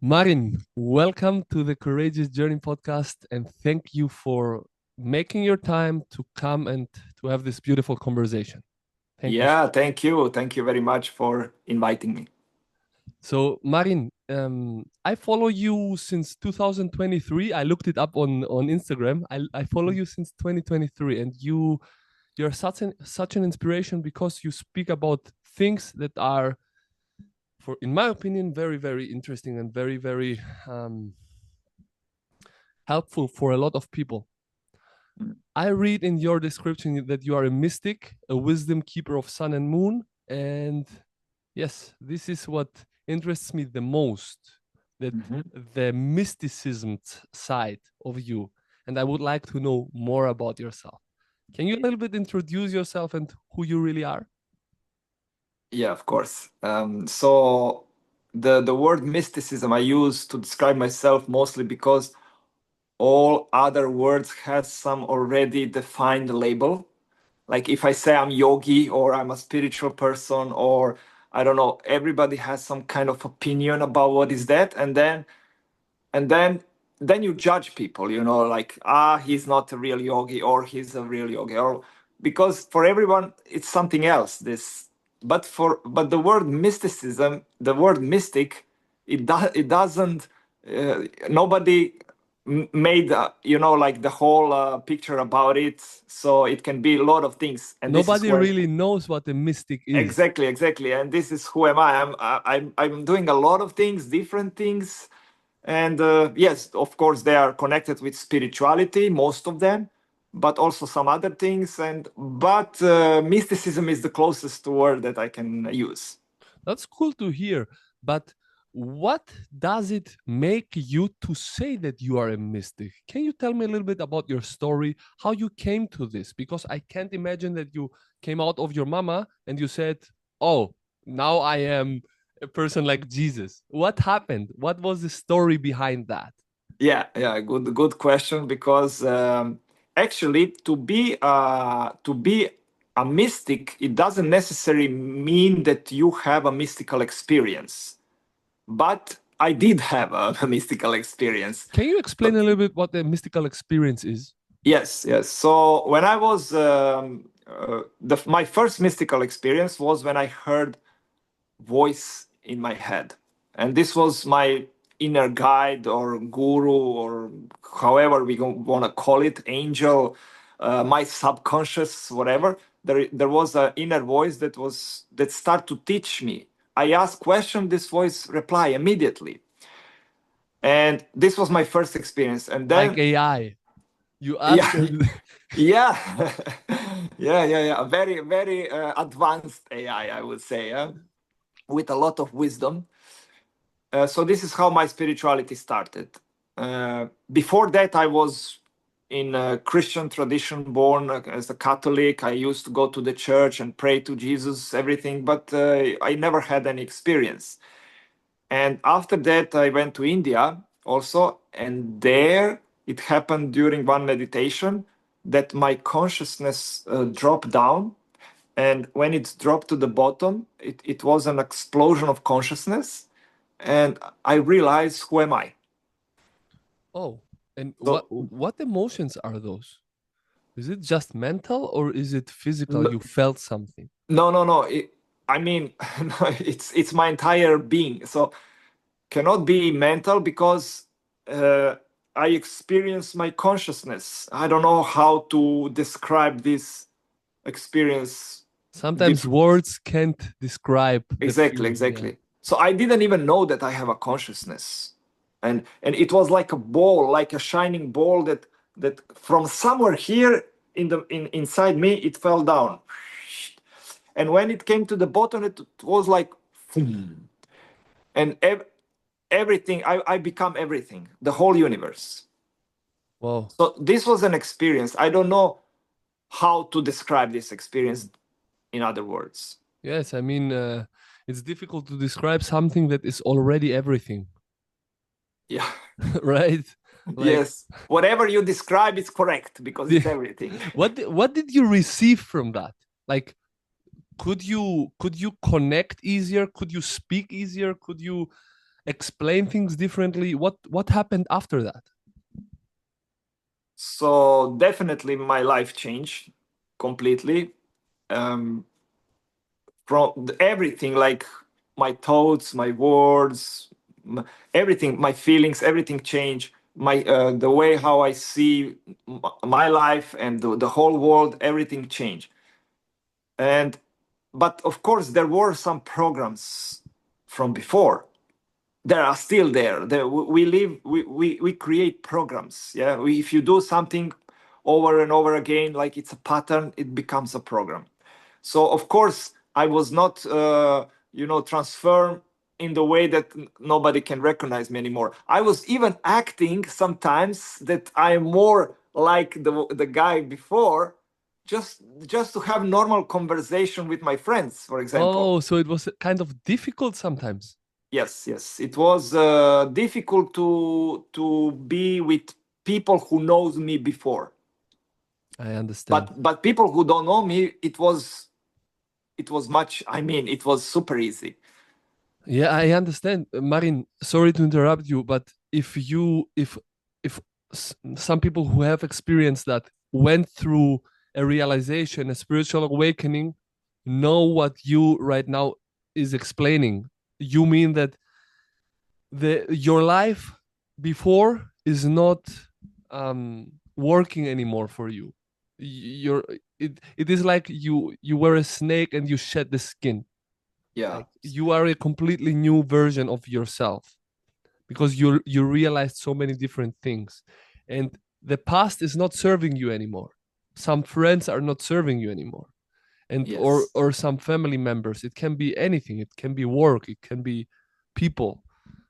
Marin, welcome to the Courageous Journey podcast, and thank you for making your time to come and to have this beautiful conversation. Thank you. Yeah, thank you. Thank you very much for inviting me. So, Marin, I follow you since 2023. I looked it up on Instagram. I follow you since 2023, and you're such an inspiration because you speak about things that are, for in my opinion, very very interesting and very very helpful for a lot of people. I read in your description that you are a mystic, a wisdom keeper of sun and moon. And yes, this is what interests me the most, that the mysticism side of you. And I would like to know more about yourself. Can you a little bit introduce yourself and who you really are? Yeah, of course. So the word mysticism I use to describe myself mostly because all other words has some already defined label. Like if I say I'm yogi or I'm a spiritual person or I don't know, everybody has some kind of opinion about what is that, and then you judge people, like he's not a real yogi or he's a real yogi, or because for everyone it's something else. But the word mysticism, the word mystic, it doesn't nobody made like the whole picture about it, so it can be a lot of things, and this is Nobody where really knows what a mystic is. exactly, and this is who am I. I'm doing a lot of things, different things. And yes, of course, they are connected with spirituality, most of them, but also some other things. But mysticism is the closest word that I can use. That's cool to hear. But what does it make you to say that you are a mystic? Can you tell me a little bit about your story, how you came to this? Because I can't imagine that you came out of your mama and you said, "Oh, now I am a person like Jesus." What happened? What was the story behind that? Yeah, good question. Because actually, to be a mystic, it doesn't necessarily mean that you have a mystical experience. But I did have a mystical experience. Can you explain a little bit what the mystical experience is? Yes. So when I was my first mystical experience was when I heard voice in my head, and this was my inner guide or guru, or however we want to call it, angel, my subconscious, whatever. There was an inner voice that started to teach me. I asked question, this voice reply immediately, and this was my first experience. And Like then AI. You yeah, ask and yeah, yeah. Very, very advanced AI, I would say, with a lot of wisdom. So this is how my spirituality started. Before that, I was in a Christian tradition, born as a Catholic. I used to go to the church and pray to Jesus, everything, but I never had any experience. And after that, I went to India also, and there it happened during one meditation that my consciousness dropped down. And when it dropped to the bottom, it was an explosion of consciousness. And I realized, who am I? oh, and what So, what emotions are those? Is it just mental or is it physical? n- You felt something. no. I mean, no, it's my entire being. So cannot be mental because uh, I experience my consciousness. I don't know how to describe this experience. Sometimes words can't describe the Exactly, feeling. Yeah. exactly. So I didn't even know that I have a consciousness, and it was like a ball, like a shining ball that from somewhere here inside me it fell down, and when it came to the bottom, it was like, "Boom." And everything, I become everything, the whole universe. Wow. So this was an experience. I don't know how to describe this experience in other words. Yes, I mean, it's difficult to describe something that is already everything, Yeah. right? Like, Yes, whatever you describe is correct because the, it's everything. what did you receive from that? Like, could you connect easier? Could you speak easier? Could you explain things differently? What happened after that? So definitely my life changed completely. Um, from everything, like my thoughts, my words, everything, my feelings, everything changed. My the way how I see my life and the whole world, everything changed. And but of course there were some programs from before. They are still there. We live, we create programs. Yeah, if you do something over and over again, like it's a pattern, it becomes a program. So of course I was not transformed in the way that nobody can recognize me anymore. I was even acting sometimes that I am more like the guy before, just to have normal conversation with my friends, for example. Oh, so it was kind of difficult sometimes. Yes, yes, it was difficult to be with people who knows me before, I understand. but people who don't know me, it was much, I mean, it was super easy. Yeah, I understand. Marin, sorry to interrupt you, but if some people who have experienced that went through a realization, a spiritual awakening, know what you right now is explaining. You mean that the your life before is not working anymore for you. You're it is like you were a snake and you shed the skin. Yeah. Like you are a completely new version of yourself because you realized so many different things, and the past is not serving you anymore. Some friends are not serving you anymore, and Yes. or some family members. It can be anything. It can be work. It can be people.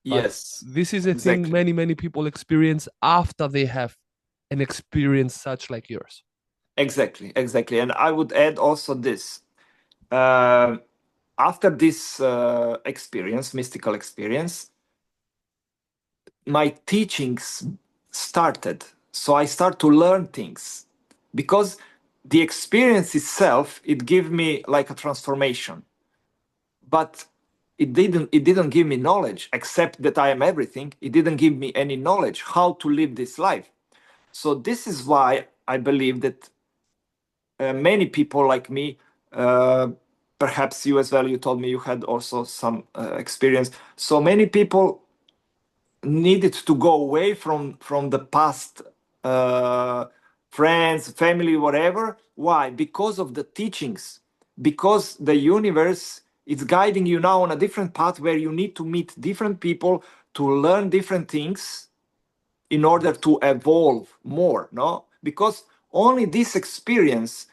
But Yes. this is a thing Exactly. many people experience after they have an experience such like yours. Exactly. Exactly. And I would add also this. Uh, After this experience, mystical experience, my teachings started. So I start to learn things because the experience itself, it gave me like a transformation, but it didn't give me knowledge except that I am everything. It didn't give me any knowledge how to live this life. So this is why I believe that many people like me, uh, perhaps you as well, you told me you had also some experience, so many people needed to go away from the past, uh, friends, family, whatever. Why? Because of the teachings, because the universe is guiding you now on a different path where you need to meet different people, to learn different things in order Yes. to evolve more. No, because only this experience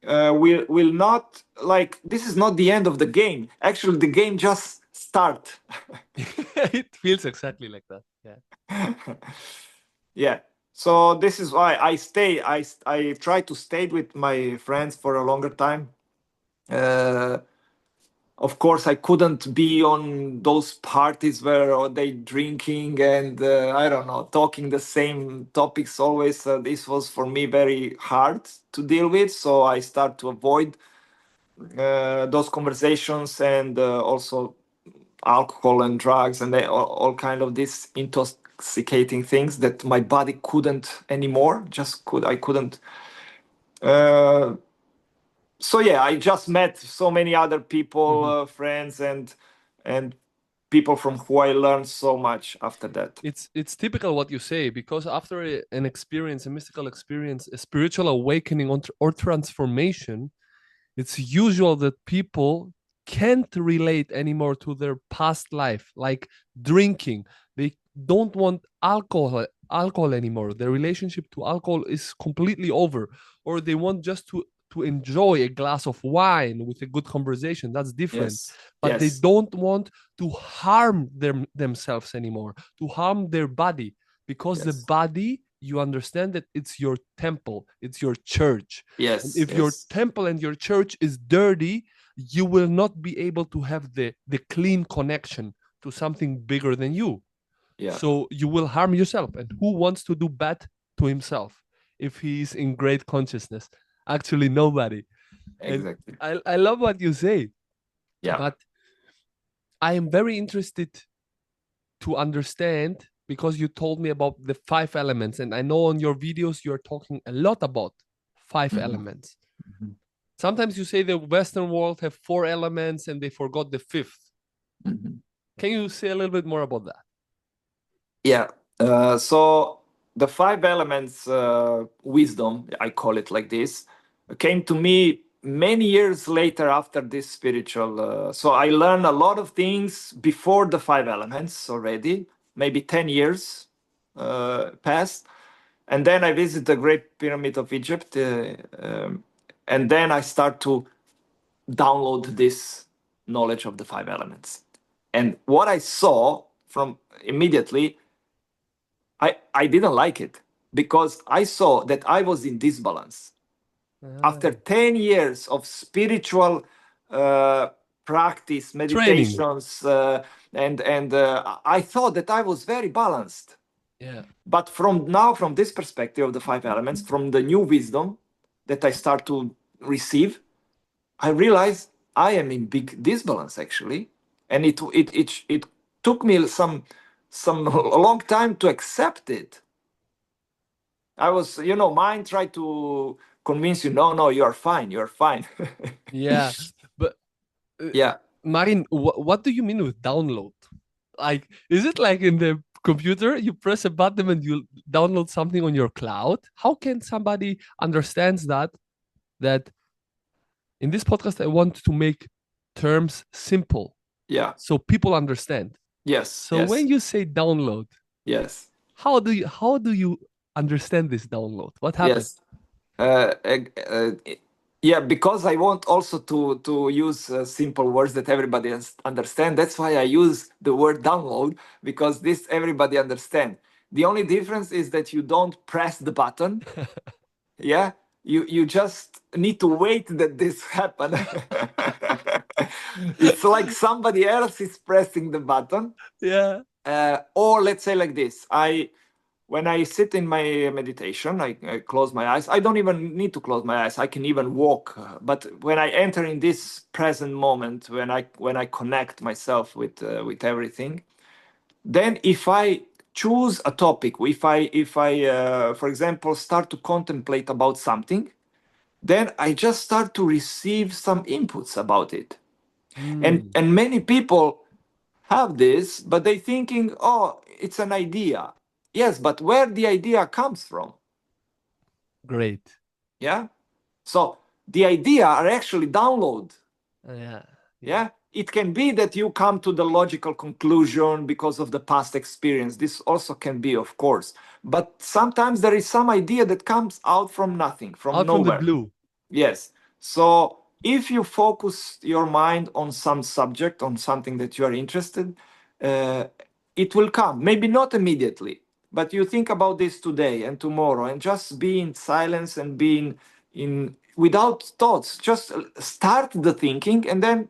will not, like, this is not the end of the game. Actually the game just start. It feels exactly like that. Yeah. Yeah, so this is why I try to stay with my friends for a longer time. uh, of course I couldn't be on those parties where they drinking and I don't know, talking the same topics always. This was for me very hard to deal with, so I start to avoid those conversations, and also alcohol and drugs, and all kind of these intoxicating things that my body couldn't anymore, just I couldn't. uh, so yeah, I just met so many other people, Mhm. friends, and people from who I learned so much after that. It's typical what you say because after an experience, a mystical experience, a spiritual awakening or transformation, it's usual that people can't relate anymore to their past life, like drinking. They don't want alcohol anymore. Their relationship to alcohol is completely over, or they want just to enjoy a glass of wine with a good conversation. That's different. Yes. But they Yes. don't want to harm themselves anymore, to harm their body, because the Yes. body, you understand that it's your temple, it's your church. And Yes. if your Yes. temple and your church is dirty, you will not be able to have the clean connection to something bigger than you. Yeah. So you will harm yourself. And who wants to do bad to himself if he is in great consciousness? Actually, nobody. And Exactly. I love what you say, Yeah. but I am very interested to understand, because you told me about the 5 elements, and I know on your videos you're talking a lot about 5 elements. Sometimes you say the Western world have 4 elements and they forgot the 5th. Can you say a little bit more about that? Yeah. So the 5 elements wisdom, I call it like this, came to me many years later after this spiritual. So I learned a lot of things before the 5 elements already, maybe 10 years passed. And then I visit the Great Pyramid of Egypt. And then I start to download this knowledge of the 5 elements. And what I saw from immediately, I didn't like it because I saw that I was in disbalance. After 10 years of spiritual practice, meditations, and I thought that I was very balanced. Yeah. But from this perspective of the 5 elements, from the new wisdom that I start to receive, I realized I am in big disbalance actually, and it took me some a long time to accept it. I was, mind tried to convince you, no, you are fine, you are fine. Yeah, but Yeah. Marin, what do you mean with download? Like, is it like in the computer, you press a button and you download something on your cloud? How can somebody understands that? That in this podcast, I want to make terms simple. Yeah. So people understand. Yes. So yes. when you say download, yes. how do you understand this download? What happened? Yes. Yeah, because I want also to use simple words that everybody understand. That's why I use the word download, because this everybody understand. The only difference is that you don't press the button. Yeah, you just need to wait that this happen. It's like somebody else is pressing the button. Yeah. Or let's say like this, when I sit in my meditation, I close my eyes. I don't even need to close my eyes. I can even walk. But when I enter in this present moment, when I connect myself with everything, then if I choose a topic, if I for example start to contemplate about something, then I just start to receive some inputs about it. And many people have this, but they thinking, oh, it's an idea. Yes, but where the idea comes from? Great. Yeah. So the idea are actually download. Yeah. Yeah. It can be that you come to the logical conclusion because of the past experience. This also can be, of course. But sometimes there is some idea that comes out from nothing, from Out from the nowhere. blue. Yes. So if you focus your mind on some subject, on something that you are interested, it will come. Maybe not immediately, but you think about this today and tomorrow, and just be in silence and being in without thoughts. Just start the thinking and then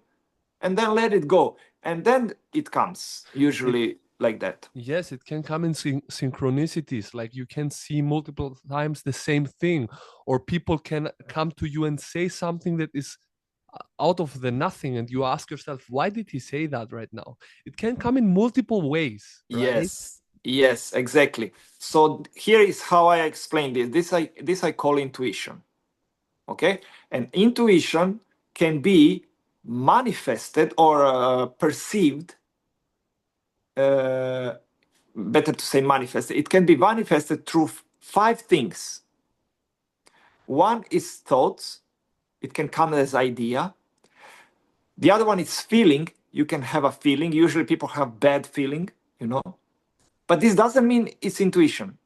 let it go, and then it comes usually like that. Yes, it can come in synchronicities. Like you can see multiple times the same thing, or people can come to you and say something that is out of the nothing, and you ask yourself, why did he say that right now? It can come in multiple ways, right? Yes, exactly. So here is how I explain this. This I call intuition. Okay, and intuition can be manifested or perceived. Better to say manifested. It can be manifested through 5 things. One is thoughts. It can come as idea. The other one is feeling. You can have a feeling. Usually people have bad feeling, but this doesn't mean it's intuition.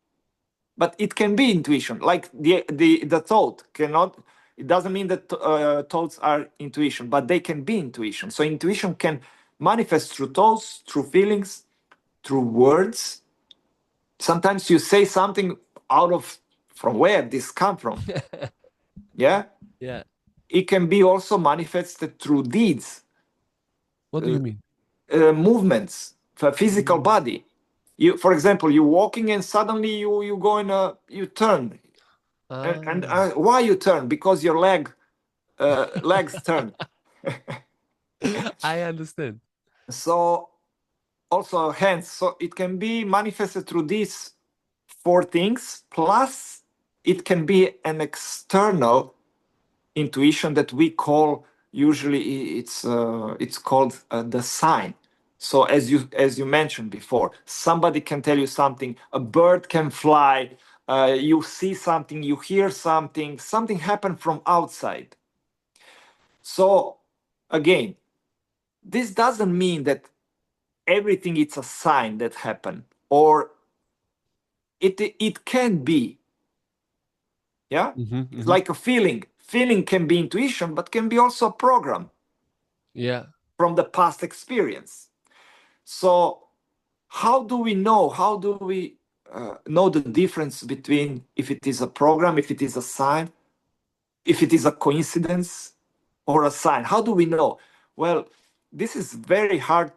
But it can be intuition. Like the thought cannot. It doesn't mean that thoughts are intuition, but they can be intuition. So intuition can manifest through thoughts, through feelings, through words. Sometimes you say something out of from where this come from. Yeah. Yeah. It can be also manifested through deeds. What do you mean? Movements, for physical body. For example, you're walking and suddenly you go in you turn, and why you turn? Because your legs turn. I understand. So also hands. So it can be manifested through these four things, plus it can be an external intuition that we call, usually it's called the sign. So as you mentioned before, somebody can tell you something, a bird can fly, you see something, you hear something, something happened from outside. So again, this doesn't mean that everything is a sign that happened, or it can be, yeah. It's Mm-hmm. like a feeling can be intuition, but can be also a program Yeah. from the past experience. So how do we know, how do we know the difference between if it is a program, if it is a sign, if it is a coincidence or a sign? How do we know? Well, this is very hard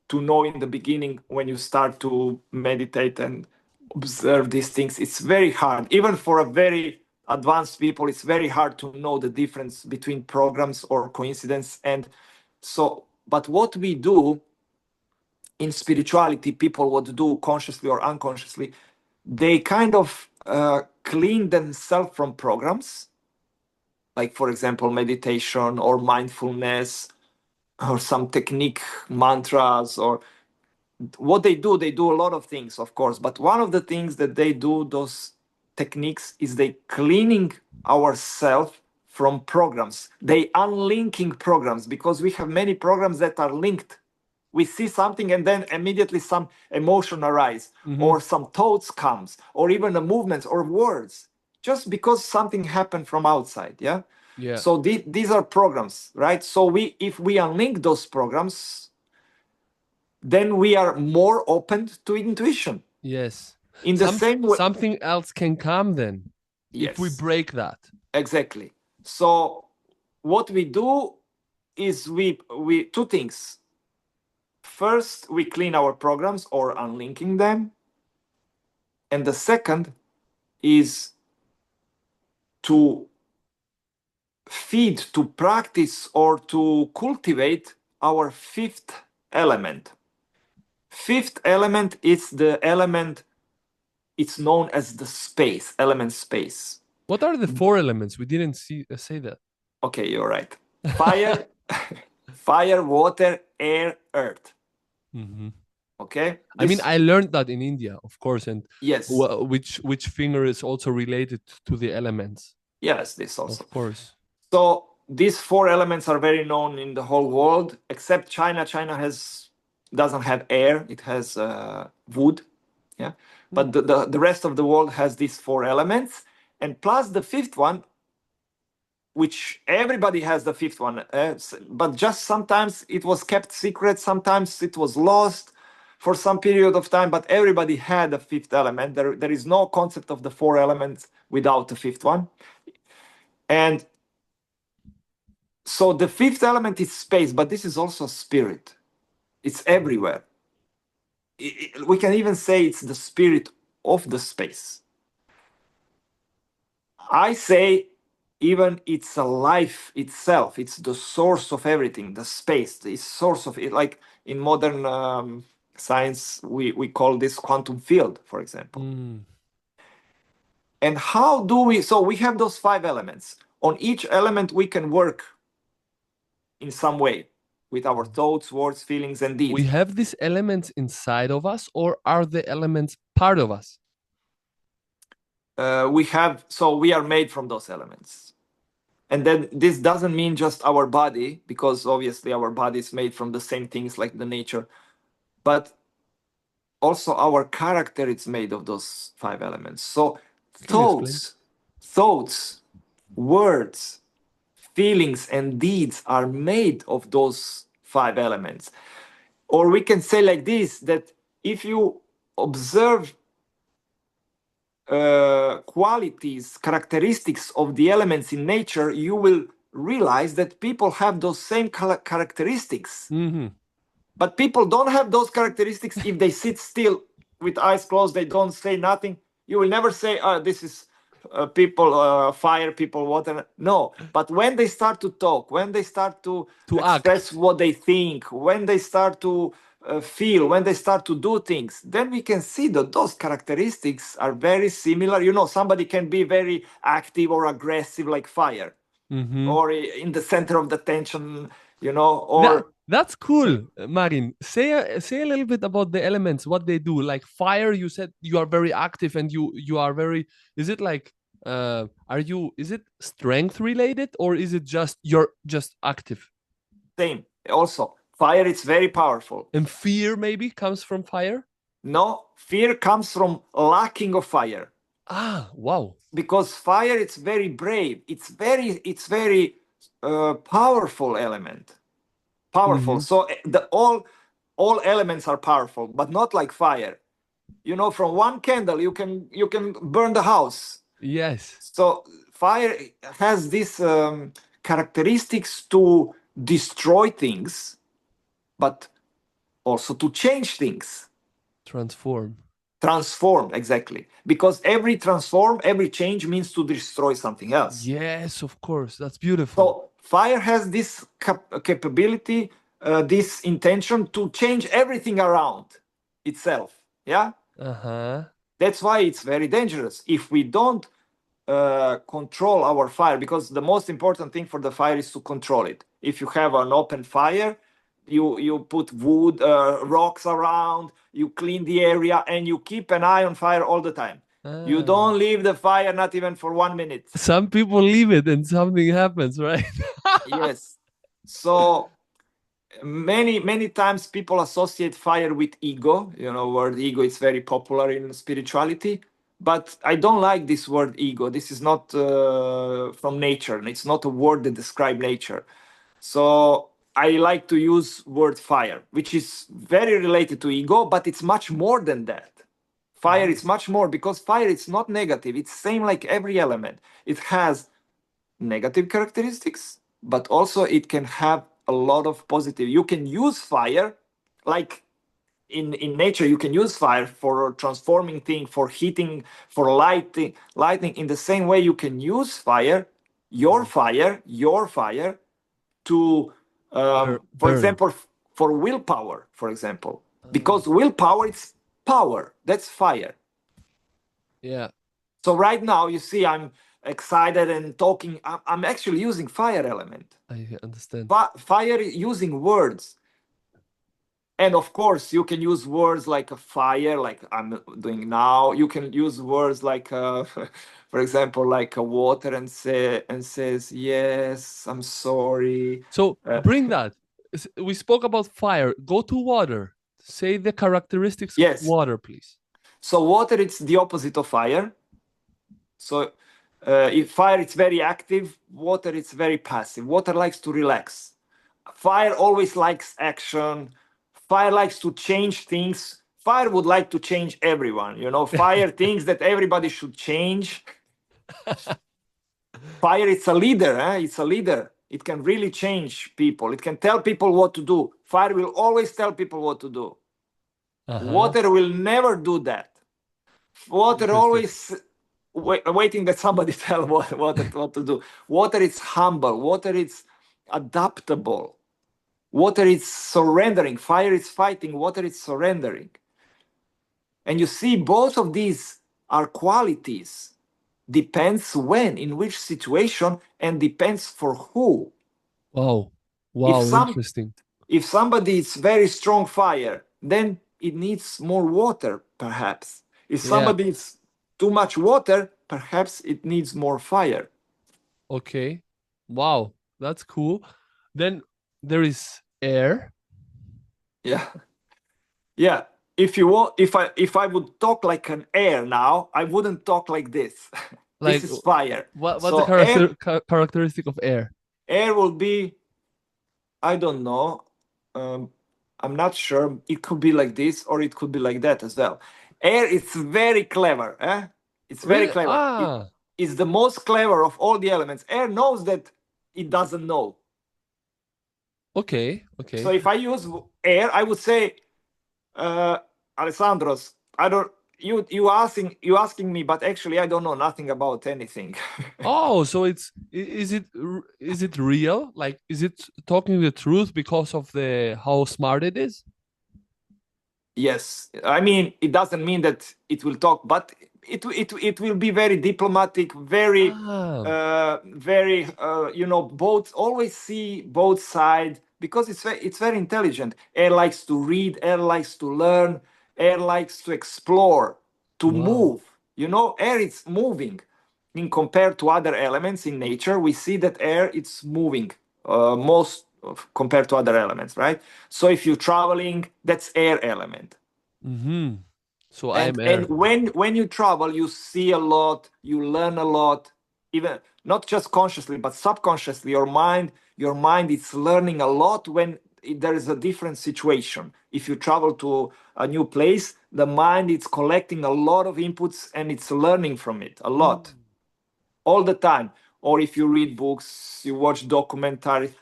to know in the beginning when you start to meditate and observe these things. It's very hard. Even for a very advanced people, it's very hard to know the difference between programs or coincidence. And so, but what we do in spirituality, people what do consciously or unconsciously, they kind of clean themselves from programs, like for example meditation or mindfulness or some technique, mantras, or what they do a lot of things, of course, but one of the things that they do, those techniques, is they cleaning ourselves from programs, they unlinking programs, because we have many programs that are linked. We see something and then immediately some emotion arise, Mm-hmm. or some thoughts comes, or even the movements or words, just because something happened from outside, yeah. Yeah. So these are programs, right? So if we unlink those programs, then we are more open to intuition. Yes. In the same way, Something else can come then if we yes, break that. exactly. So what we do is we two things. First, we clean our programs or unlinking them, and the second is to feed, to practice, or to cultivate our fifth element. Fifth element is the element, it's known as the space, element space. What are the four elements? We didn't say that. Okay, you're right. Fire, fire, water, air, earth. Mm-hmm. Okay, I mean, this, I learned that in India, of course, and yes, which finger is also related to the elements, yes, this also. of course. So these four elements are very known in the whole world, except China. China has doesn't have air; it has wood. Yeah, Mm. but the rest of the world has these four elements, and plus the fifth one, which everybody has the fifth one, but just sometimes it was kept secret, sometimes it was lost for some period of time, but everybody had a fifth element. There is no concept of the four elements without the fifth one. And so the fifth element is space, but this is also spirit. It's everywhere. We can even say it's the spirit of the space. I say even it's a life itself. It's the source of everything, the space, the source of it. Like in modern science, we call this quantum field, for example. Mm. And how do we, so we have those five elements. On each element, we can work in some way with our thoughts, words, feelings, and We deeds. have these elements inside of us, or are the elements part of us? We are made from those elements. And then this doesn't mean just our body, because obviously our body is made from the same things like the nature, but also our character is made of those five elements. So Can you explain? thoughts, words, feelings, and deeds are made of those five elements. Or we can say like this, that if you observe qualities, characteristics of the elements in nature, you will realize that people have those same characteristics. Mm-hmm. But people don't have those characteristics if they sit still with eyes closed, they don't say nothing. You will never say, oh, this is people, fire, people, water. No. But when they start to talk, when they start to To express act. what they think, when they start to feel, when they start to do things, then we can see that those characteristics are very similar. Somebody can be very active or aggressive like fire, Mm-hmm. or in the center of the tension, or That's cool, Marin. Say a little bit about the elements, what they do. Like fire, you said you are very active and you are very. Is it like is it strength related or is it just you're just active? same. Also, fire is very powerful. And fear maybe comes from fire. No, fear comes from lacking of fire. Ah, wow. Because fire, it's very brave. It's very powerful element. Powerful. Mm-hmm. So all elements are powerful, but not like fire. From one candle you can burn the house. Yes. So fire has these characteristics to destroy things, but also to change things. Transform. Transform, exactly. Because every change means to destroy something else. Yes, of course. That's beautiful. So fire has this capability, this intention to change everything around itself. Yeah. Uh-huh. That's why it's very dangerous if we don't control our fire, because the most important thing for the fire is to control it. If you have an open fire, you put wood, rocks around, you clean the area, and you keep an eye on fire all the time. You Ah. don't leave the fire not even for 1 minute. Some people leave it and something happens, right? Yes. So many times people associate fire with ego. Word ego is very popular in spirituality, but I don't like this word ego. This is not from nature. It's not a word that describes nature. So I like to use word fire, which is very related to ego, but it's much more than that. Fire is much more, because fire is not negative. It's same like every element. It has negative characteristics, but also it can have a lot of positive. You can use fire, like in nature, you can use fire for transforming things, for heating, for lighting. In the same way, you can use fire, your fire, to, for Burn. example, for willpower, for example, Ah, because willpower is power. That's fire. yeah, So right now, you see, I'm excited and talking. I'm actually using fire element. I understand. Fire using words. And of course, you can use words like a fire, like I'm doing now. You can use words like, for example, like a water, and says, yes, I'm sorry. So Uh, bring that. We spoke about fire. Go to water. Say the characteristics of yes. water, please. So water, it's the opposite of fire. So if fire, it's very active. Water, it's very passive. Water likes to relax. Fire always likes action. Fire likes to change things. Fire would like to change everyone. Fire thinks that everybody should change. Fire, it's a leader. It's a leader. It can really change people. It can tell people what to do. Fire will always tell people what to do. Uh-huh. Water will never do that. Water Interesting. always waiting that somebody tell what to do. Water is humble. Water is adaptable. Water is surrendering. Fire is fighting. Water is surrendering. And you see, both of these are qualities. Depends when, in which situation, and depends for who. Wow. If Wow, some interesting. if somebody is very strong fire, then it needs more water, perhaps. If Yeah. somebody is too much water, perhaps it needs more fire. Okay. Wow. That's cool. Then there is air. Yeah. Yeah. If you want, if I would talk like an air now, I wouldn't talk like this. This Like is fire. what's the So characteristic of air? air will be, I don't know. Um, I'm not sure. It could be like this or it could be like that as well. Air is very clever. It's very Really? clever. It Ah, is the most clever of all the elements. Air knows that it doesn't know. okay, So okay. if I use air, I would say, uh, Alessandros, I don't. You asking me, but actually I don't know nothing about anything. Oh, so is it real? Like, is it talking the truth because of the how smart it is? Yes, I mean it doesn't mean that it will talk, but it will be very diplomatic, very Ah, very both always see both sides because it's very intelligent. Air likes to read, air likes to learn, air likes to explore, to wow. move. Air is moving. In compared to other elements in nature, we see that air it's moving compared to other elements, right? So if you're traveling, that's air element. Mm-hmm. So I am And air. when you travel, you see a lot, you learn a lot, even not just consciously but subconsciously. Your mind is learning a lot when there is a different situation. If you travel to a new place, the mind is collecting a lot of inputs and it's learning from it a lot Mm. all the time. Or if you read books, you watch documentaries.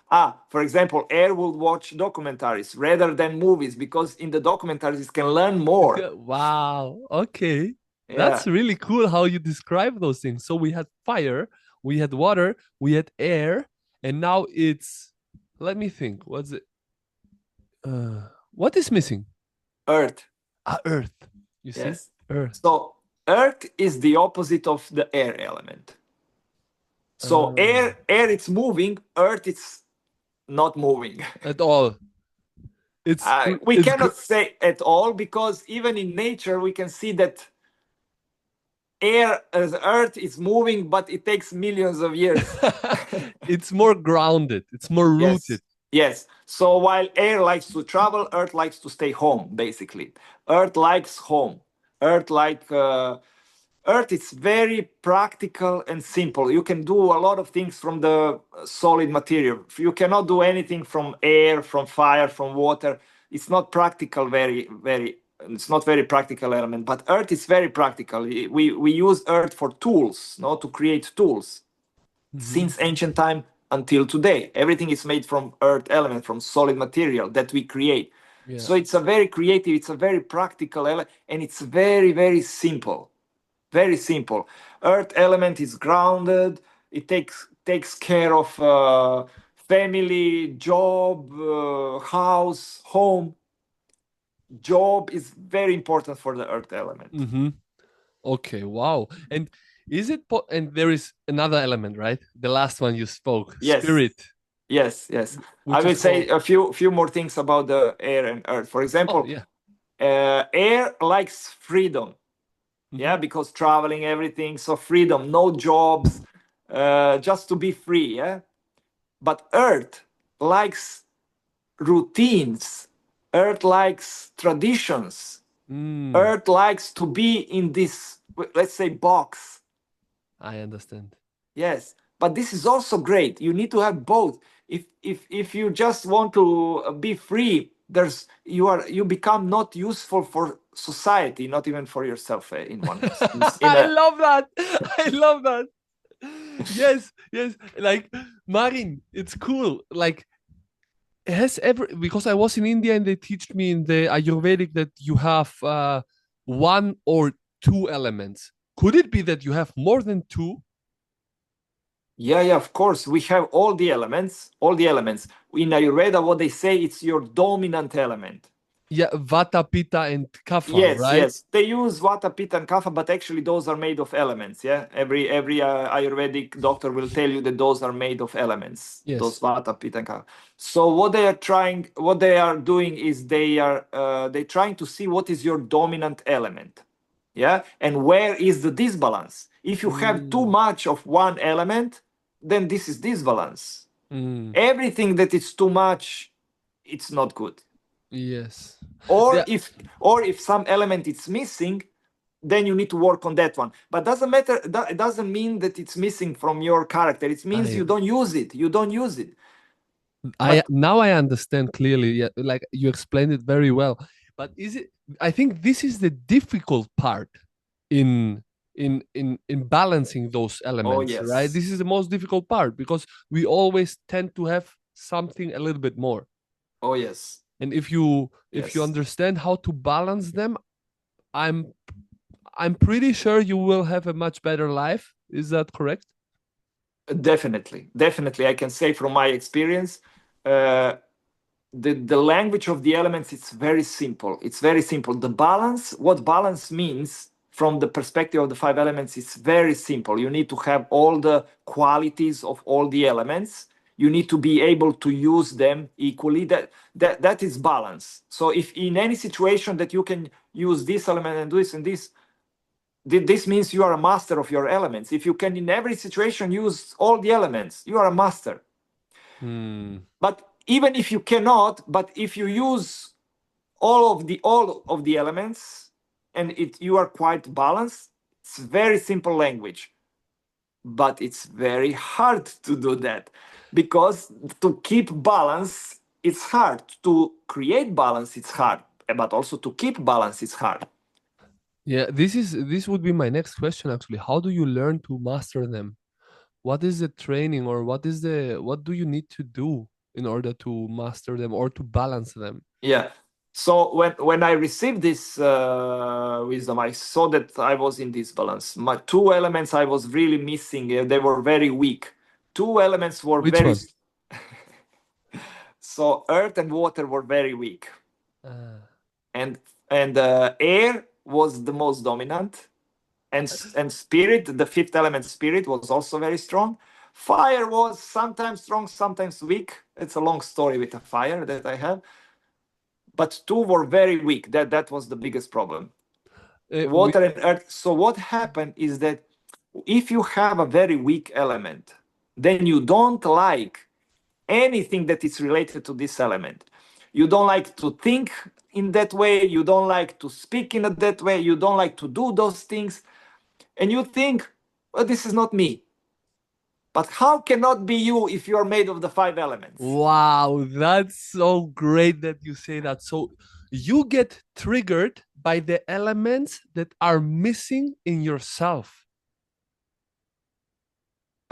For example, air will watch documentaries rather than movies because in the documentaries it can learn more. Wow. Okay. Yeah, That's really cool how you describe those things. So we had fire, we had water, we had air, and now it's, let me think. What's it? What is missing? earth. Earth. You see? Yes. Earth. So earth is the opposite of the air element. So Uh, air it's moving, earth it's not moving. at all. It's We it's cannot say at all because even in nature we can see that air as earth is moving, but it takes millions of years. it's more grounded. It's more rooted. Yes, yes. So while air likes to travel, earth likes to stay home, basically. Earth likes home. Earth is very practical and simple. You can do a lot of things from the solid material. You cannot do anything from air, from fire, from water. It's not practical, it's not very practical element, but earth is very practical. We use earth for tools, no, to create tools Mm-hmm. since ancient time until today. Everything is made from earth element, from solid material that we create. Yeah. So it's a very creative, it's a very practical element, and it's very, very simple. Very simple. Earth element is grounded. It takes care of family, job, house, home. Job is very important for the earth element. Mm-hmm. Okay. Wow. And and there is another element, right? The last one you spoke, Yes, spirit, yes. I which will is say called. a few more things about the air and earth. For Oh example, yeah. air likes freedom. Mm-hmm. Yeah, because traveling, everything. So freedom, no jobs, just to be free. Yeah, but earth likes routines. Earth likes traditions. Mm, Earth likes to be in this, let's say, box. I understand. Yes, but this is also great. You need to have both. If you just want to be free, you become not useful for society, not even for yourself. In one in I a love that. I love that. Yes, yes. Like Marin, it's cool. Like has ever, because I was in India and they teach me in the Ayurvedic that you have one or two elements. Could it be that you have more than two? Yeah, of course. We have all the elements, all the elements. In Ayurveda, what they say, it's your dominant element. Yeah, Vata, Pitta, and Kapha, Yes, right? yes. They use Vata, Pitta, and Kapha, but actually those are made of elements. Yeah, every Ayurvedic doctor will tell you that those are made of elements. Those Yes. Vata, Pitta, and Kapha. So what they are doing is they trying to see what is your dominant element. Yeah, and where is the disbalance? If you have too Mm, much of one element, then this is disbalance. mm, Everything that is too much, it's not good. yes. or Yeah, if or if some element is missing, then you need to work on that one. But doesn't matter, it doesn't mean that it's missing from your character. It means I you don't use it. I But now I understand clearly. Yeah, like you explained it very well. But is it? I think this is the difficult part in in balancing those oh elements, right? yes, This is the most difficult part because we always tend to have something a little bit more. oh yes, And if you yes, understand how to balance them, I'm I'm pretty sure you will have a much better life. Is that correct? definitely, I can say from my experience, uh, the language of the elements, it's very simple. It's very simple. The balance, what balance means from the perspective of the five elements, it's very simple. You need to have all the qualities of all the elements. You need to be able to use them equally. That is balance. So if in any situation that you can use this element and this and this means you are a master of your elements. If you can in every situation use all the elements, you are a master. But even if you cannot, but if you use all of the elements and you are quite balanced, it's very simple language. But it's very hard to do that, because to keep balance, it's hard. To create balance, it's hard. But also to keep balance, it's hard. Yeah, this would be my next question actually. How do you learn to master them? What is the training, or what do you need to do in order to master them or to balance them? Yeah. So when I received this wisdom, I saw that I was in disbalance. My two elements I was really missing. They were very weak. Two elements were Which very. one? So earth and water were very weak, Uh, and air was the most dominant, and spirit, the fifth element, spirit, was also very strong. Fire was sometimes strong, sometimes weak. It's a long story with the fire that I have. But two were very weak. That was the biggest problem. Water and earth. So what happened is that if you have a very weak element, then you don't like anything that is related to this element. You don't like to think in that way. You don't like to speak in that way. You don't like to do those things. And you think, well, this is not me. But how cannot be you if you are made of the five elements? Wow, that's so great that you say that. So you get triggered by the elements that are missing in yourself.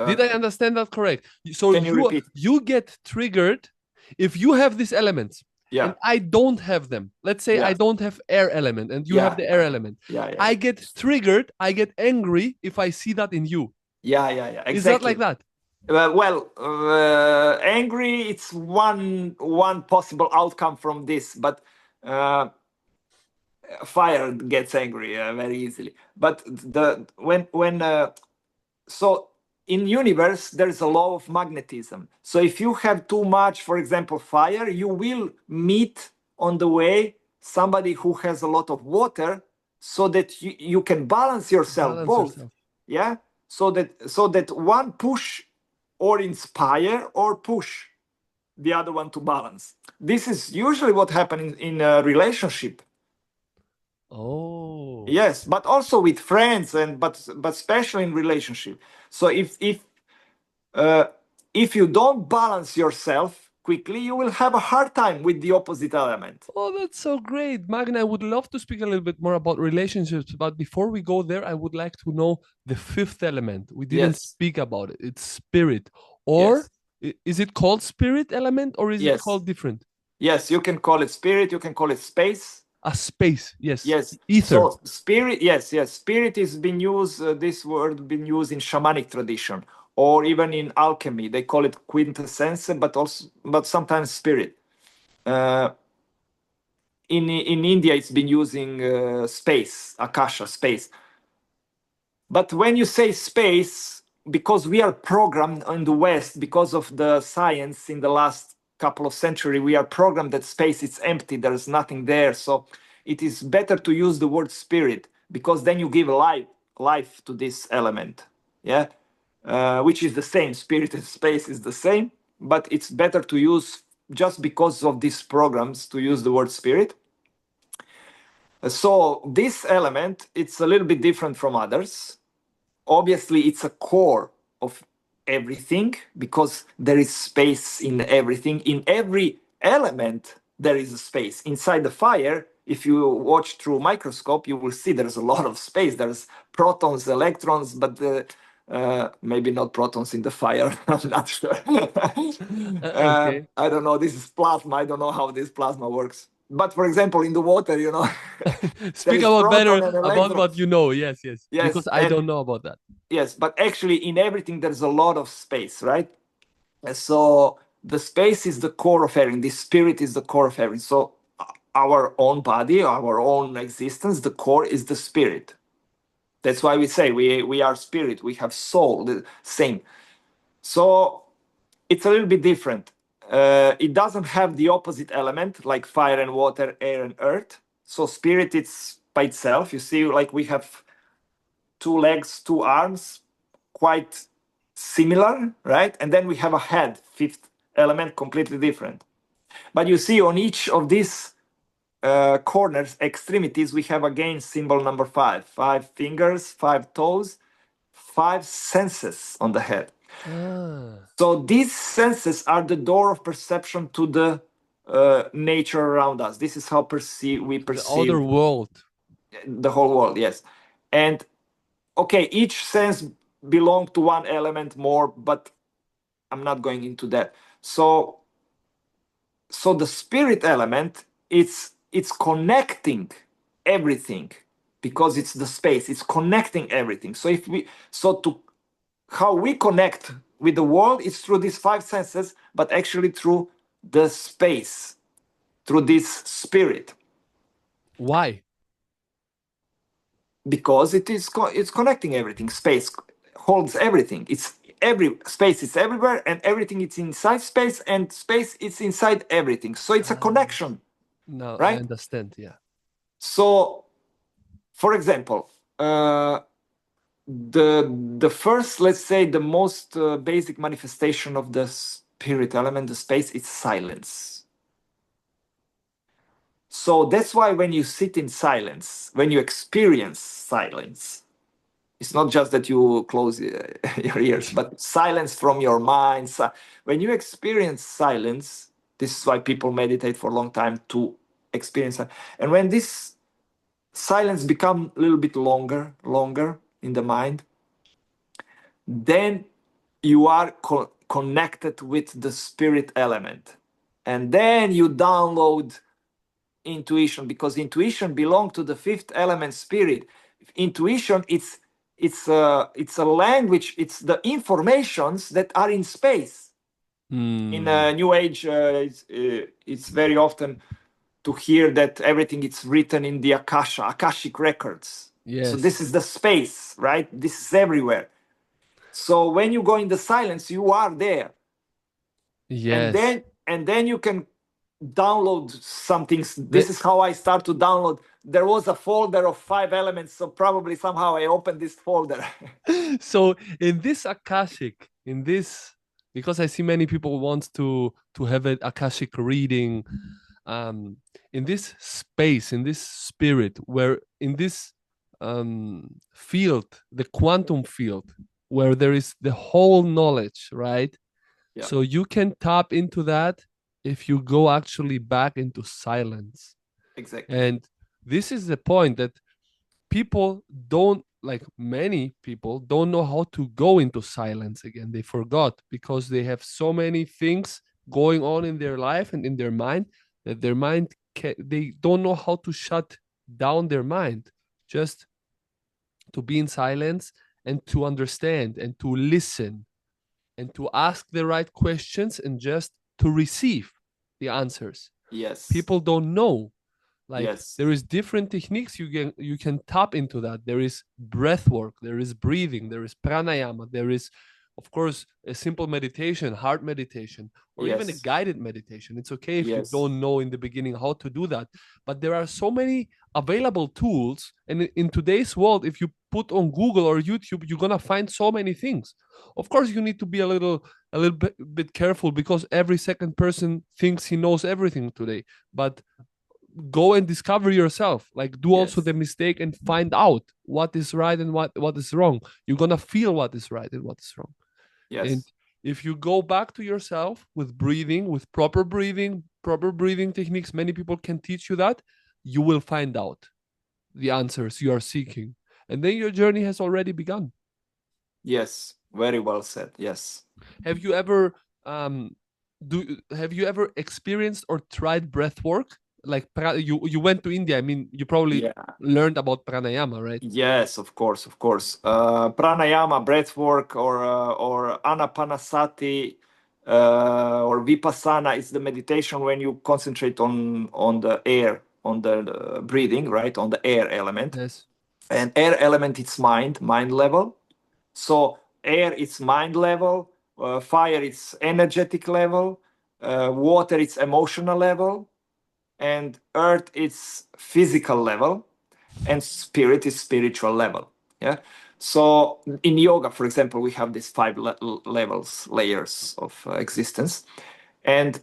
Did I understand that correct? So Can you repeat? You get triggered if you have these elements, and I don't have them. Let's say I don't have air element and you have the air element. I get triggered, I get angry if I see that in you. Yeah, exactly. Is that like that? Angry, it's one possible outcome from this, but fire gets angry very easily. But so in universe there's a law of magnetism. So if you have too much, for example, fire, you will meet on the way somebody who has a lot of water, so that you can balance yourself both. Yeah, so that one push or inspire or push the other one to balance. This is usually what happens in a relationship. Oh. Yes, but also with friends, but especially in relationship. So if you don't balance yourself quickly, you will have a hard time with the opposite element. Oh, that's so great. Marin, I would love to speak a little bit more about relationships, but before we go there, I would like to know the fifth element. We didn't speak about it. It's spirit. Or is it called spirit element, or is it called different? Yes, you can call it spirit, you can call it space. A space, yes. Yes. Ether. So spirit, yes. Spirit is been used, this word been used in shamanic tradition, or even in alchemy. They call it quintessence, but sometimes spirit. In India, it's been using space, akasha, space. But when you say space, because we are programmed in the West, because of the science in the last couple of centuries, we are programmed that space is empty, there's nothing there. So it is better to use the word spirit, because then you give life to this element. Yeah, which is the same. Spirit and space is the same, but it's better to use, just because of these programs, to use the word spirit. So this element, it's a little bit different from others. Obviously, it's a core of everything, because there is space in everything. In every element, there is a space. Inside the fire, if you watch through a microscope, you will see there's a lot of space. There's protons, electrons, but maybe not protons in the fire. I'm not sure. Okay. I don't know. This is plasma. I don't know how this plasma works. But for example, in the water, Speak about better about what you know. Yes. Because I don't know about that. Yes, but actually in everything there's a lot of space, right? So the space is the core of everything. The spirit is the core of everything. So our own body, our own existence, the core is the spirit. That's why we say we are spirit, we have soul, the same. So it's a little bit different. It doesn't have the opposite element like fire and water, air and earth. So spirit, it's by itself. You see, like we have two legs, two arms, quite similar, right? And then we have a head, fifth element, completely different. But you see, on each of these corners, extremities, we have again symbol number five: five fingers, five toes, five senses on the head. Ah, So these senses are the door of perception to the nature around us. This is how we to the other perceive world. the whole world. Yes, and okay, each sense belong to one element more, but I'm not going into that. So the spirit element, it's connecting everything because it's the space. It's connecting everything. To how we connect with the world is through these five senses, but actually through the space, through this spirit, Why? because it's connecting everything. Space holds everything. It's every space is everywhere, and everything is inside space, and space is inside everything. So it's a Ah, connection, now I right? understand. Yeah. So, for example, the first, let's say, the most basic manifestation of the spirit element, the space, is silence. So that's why when you sit in silence, when you experience silence, it's not just that you close your ears, but silence from your mind. When you experience silence, this is why people meditate for a long time to experience it. And when this silence become a little bit longer in the mind, then you are connected with the spirit element, and then you download intuition, because intuition belongs to the fifth element, spirit. Intuition, it's a language, it's the informations that are in space. In Hmm. a new age, it's very often to hear that everything is written in the akashic records. So Yes. this is the space, right? This is everywhere. So when you go in the silence, you are there, and Yes. then you can download some things. The, This is how I start to download. There was a folder of five elements, so probably somehow I opened this folder. so in this akashic, in this, because I see many people want to have an akashic reading, um, in this space, in this spirit, where in this field, the quantum field, where there is the whole knowledge, right? Yeah, So you can tap into that if you go actually back into silence. exactly. And this is the point that people don't, like many people don't know how to go into silence again. They forgot because they have so many things going on in their life and in their mind that their mind they don't know how to shut down their mind, just to be in silence and to understand and to listen and to ask the right questions and just to receive the answers. Yes, People don't know, like yes, there is different techniques you can tap into that. There is breath work, there is breathing, there is pranayama, there is of course a simple meditation, heart meditation, or even a yes, guided meditation. It's okay if you yes, don't know in the beginning how to do that, but there are so many available tools, and in today's world if you put on Google or YouTube you're gonna find so many things. Of course you need to be a little bit careful because every second person thinks he knows everything today, but go and discover yourself, like do also yes, the mistake and find out what is right and what is wrong. You're gonna feel what is right and what is wrong. And yes, if you go back to yourself with breathing, with proper breathing techniques, many people can teach you that, you will find out the answers you are seeking, and then your journey has already begun. yes. Very well said. Yes. Have you ever um have you ever experienced or tried breath work? Like you went to India. I mean, you probably Yeah. learned about pranayama, right? Yes, of course, of course. Pranayama, breath work, or anapanasati. or vipassana is the meditation when you concentrate on the air, on the breathing, right, on the air element. Yes. And air element, it's mind level. So air, it's mind level. Fire, it's energetic level. Water, it's emotional level. And earth, it's physical level. And spirit is spiritual level. Yeah. So in yoga, for example, we have these five levels, layers of existence. And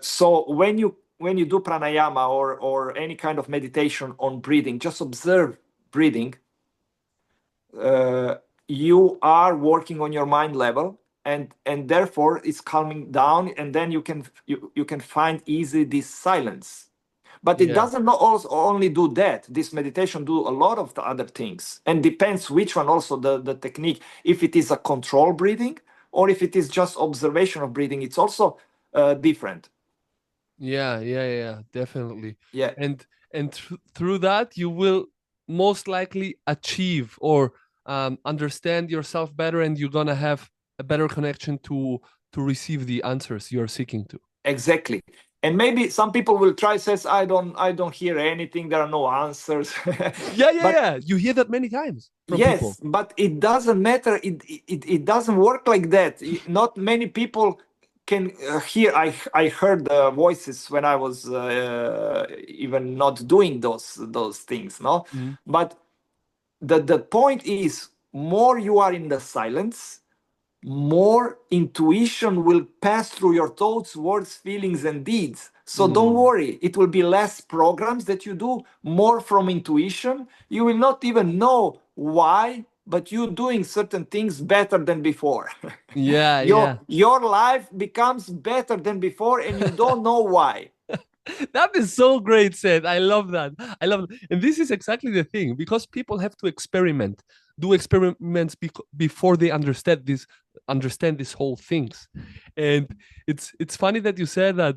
so when you do pranayama or any kind of meditation on breathing, just observe breathing. You are working on your mind level, and therefore it's calming down, and then you can find easily this silence. But it Yeah. doesn't also only do that. This meditation do a lot of the other things, and depends which one, also the technique, if it is a control breathing or if it is just observation of breathing, it's also different. Yeah, yeah, yeah, definitely. Yeah, And through that, you will most likely achieve or understand yourself better, and you're gonna have a better connection to receive the answers you're seeking to. exactly. And maybe some people will try, says, I don't hear anything, there are no answers. Yeah, yeah, But yeah. You hear that many times from yes, people. but it doesn't matter. It doesn't work like that. Not many people can hear. I heard voices when I was even not doing those things. No, Mhm. but the point is, more you are in the silence, more intuition will pass through your thoughts, words, feelings, and deeds. So don't Mm. worry, it will be less programs that you do, more from intuition. You will not even know why, but you doing certain things better than before. Yeah, your yeah. your life becomes better than before, and you don't know why. That is so great said. I love that. I love it. And this is exactly the thing, because people have to experiment, do experiments before they understand these whole things. And it's funny that you said that.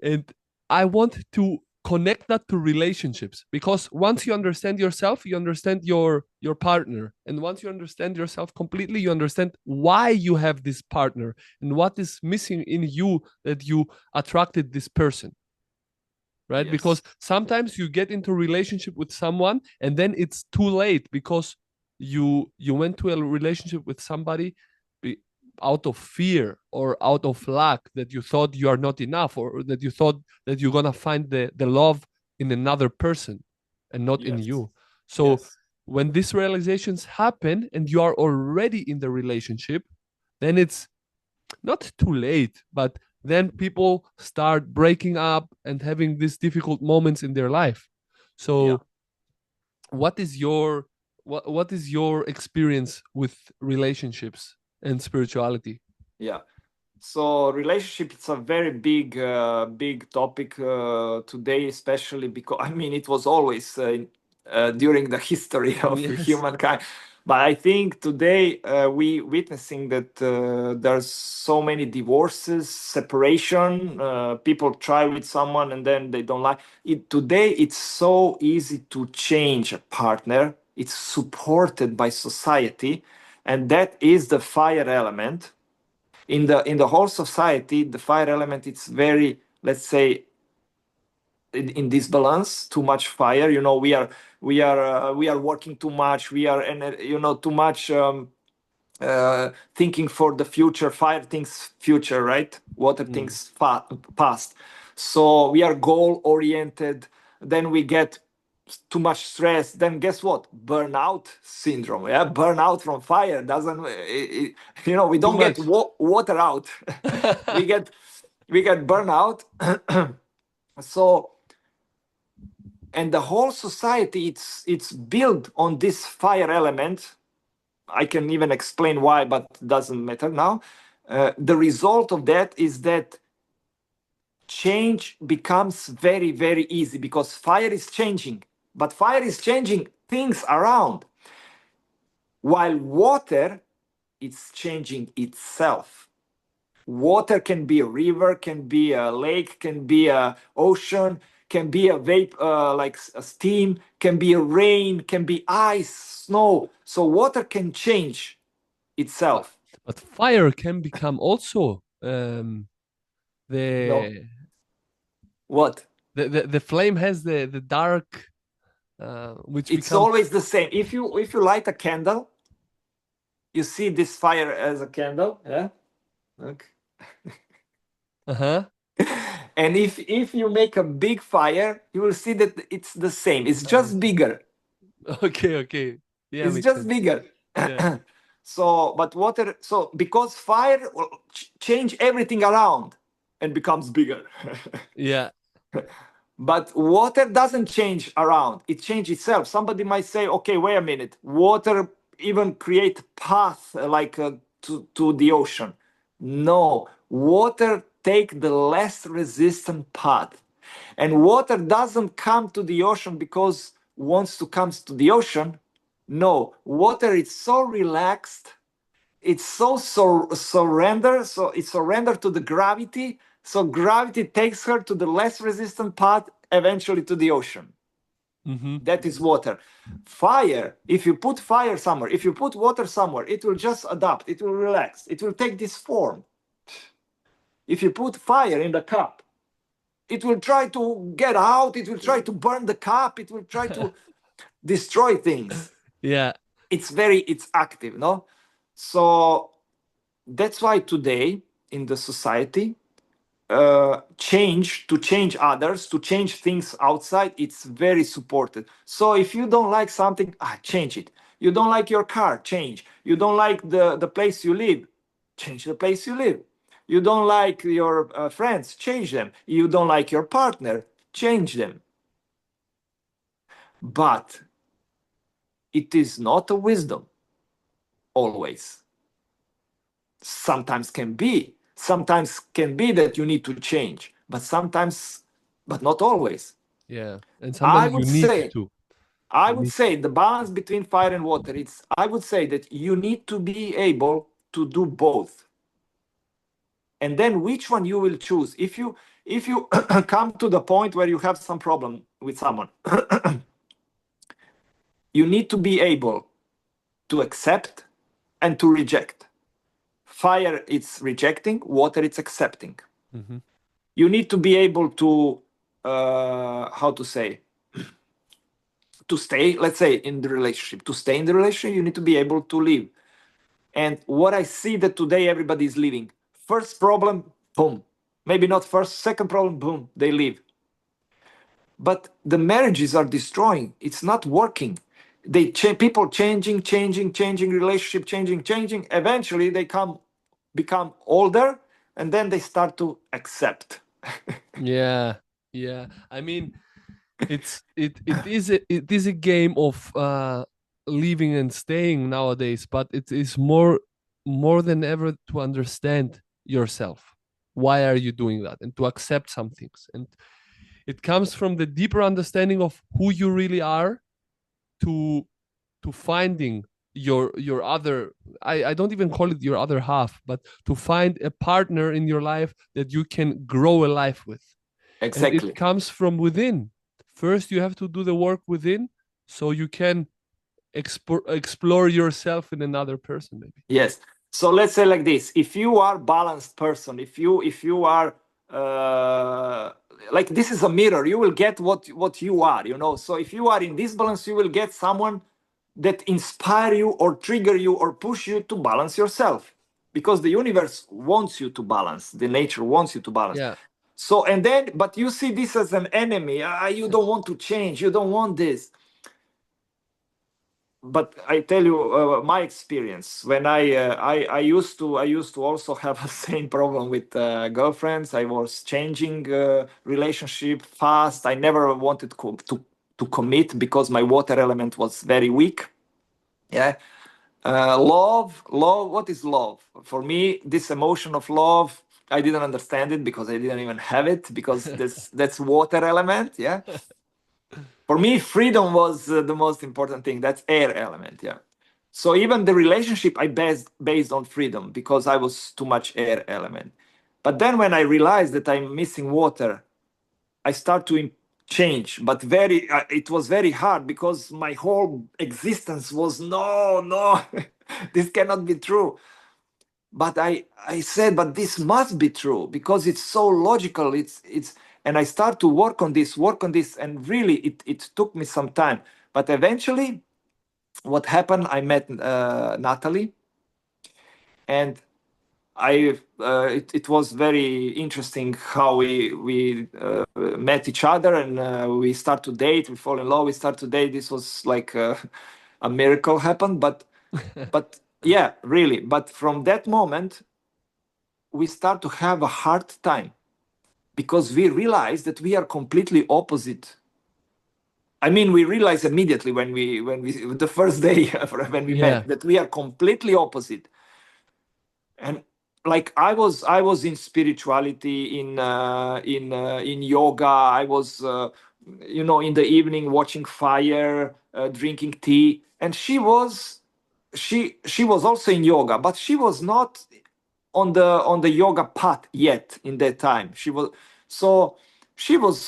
And I want to connect that to relationships, because once you understand yourself, you understand your partner, and once you understand yourself completely, you understand why you have this partner and what is missing in you that you attracted this person, right? Because Yes. sometimes you get into a relationship with someone and then it's too late, because you went to a relationship with somebody out of fear or out of lack, that you thought you are not enough, or that you thought that you're gonna find the love in another person and not in Yes. you. So Yes. when these realizations happen and you are already in the relationship, then it's not too late, but then people start breaking up and having these difficult moments in their life. Yeah. So what is your experience with relationships and spirituality? Yeah. So relationship, it's a very big topic today, especially because, I mean, it was always during the history of Yes. humankind. But I think today we witnessing that there's so many divorces, separation. People try with someone and then they don't like it. Today, it's so easy to change a partner. It's supported by society, and that is the fire element in the whole society. The fire element, it's very, let's say, in disbalance. Too much fire, we are working too much, we are too much thinking for the future. Fire thinks future, right? Water Mm. thinks past. So we are goal oriented, then we get too much stress, then guess what? Burnout syndrome. Yeah, burnout from fire doesn't we Too don't get much. water out. we get we get burnout. So, and the whole society, it's built on this fire element. I can even explain why, but it doesn't matter now. The result of that is that change becomes very, very easy, because fire is changing, but fire is changing things around, while water is changing itself. Water can be a river, can be a lake, can be a ocean, can be a vapor, like a steam, can be a rain, can be ice, snow. So water can change but itself. But fire can become also No. the What? the flame has the dark which It's becomes always the same. If you light a candle, you see this fire as a candle, yeah? Okay. uh-huh. And if you make a big fire, you will see that it's the same. It's I just see. bigger. Okay. Yeah, It's makes just sense. bigger. Yeah. So, but water, so because fire will change everything around and becomes bigger. Yeah. But water doesn't change around, it changes itself. Somebody might say, okay, wait a minute, water even create path to the ocean. No, water take the less resistant path. And water doesn't come to the ocean because wants to come to the ocean. No, water is so relaxed, it's so surrender, so it's surrender to the gravity, so gravity takes her to the less resistant path, eventually to the ocean. Mm-hmm. That is water. Fire, if you put fire somewhere, if you put water somewhere, it will just adapt, it will relax, it will take this form. If you put fire in the cup, it will try to get out, it will try to burn the cup, it will try to destroy things. Yeah. It's active, no? So that's why today in the society, change others, to change things outside, it's very supported. So if you don't like something, change it. You don't like your car, change. You don't like the place you live, change the place you live. You don't like your friends, change them. You don't like your partner, change them. But it is not a wisdom always. Sometimes can be that you need to change, but sometimes, but not always. Yeah. And i sometimes you would need say to. I You would need say the balance between fire and water, it's, I would say that you need to be able to do both. And then which one you will choose? If you come to the point where you have some problem with someone, you need to be able to accept and to reject. Fire, it's rejecting, water, it's accepting. mm-hmm. You need to be able to, how to say, to stay, let's say, in the relationship. To stay in the relationship, you need to be able to live. And what I see that today everybody is leaving. First problem, boom. Maybe not first, second problem, boom, they leave. But the marriages are destroying. It's not working. People changing, relationship changing. Eventually, they become older, and then they start to accept. Yeah. Yeah. I mean, it is a game of living and staying nowadays, but it is more than ever to understand yourself. Why are you doing that? And to accept some things. And it comes from the deeper understanding of who you really are to finding your other, I don't even call it your other half, but to find a partner in your life that you can grow a life with. And it Exactly. comes from within. First you have to do the work within so you can explore yourself in another person, maybe. Yes. So let's say like this: if you are balanced person, if you are, like, this is a mirror, you will get what you are. So if you are in disbalance, you will get someone that inspire you or trigger you or push you to balance yourself, because the universe wants you to balance. The nature wants you to balance. Yeah. So, and then, but you see this as an enemy. You don't want to change. You don't want this. But I tell you, my experience, when I used to also have the same problem with girlfriends. I was changing relationship fast. I never wanted to commit because my water element was very weak. Yeah. Love. What is love? For me, this emotion of love, I didn't understand it because I didn't even have it, because that's water element. Yeah. For me, freedom was the most important thing. That's air element. Yeah. So even the relationship I based on freedom, because I was too much air element. But then when I realized that I'm missing water, I start to change. But it was very hard, because my whole existence was, no, this cannot be true. but I said, but this must be true because it's so logical. It's and I start to work on this, and really it took me some time. But eventually, what happened? I met Natalie, and it was very interesting how we met each other, and we start to date. We fall in love. We start to date. This was like a miracle happened, but yeah, really. But from that moment, we start to have a hard time because we realize that we are completely opposite. I mean, we realize immediately when we the first day when we Yeah. met that we are completely opposite. And like I was in spirituality, in yoga. I was in the evening watching fire, drinking tea, and she was also in yoga, but she was not on the yoga path yet in that time. She was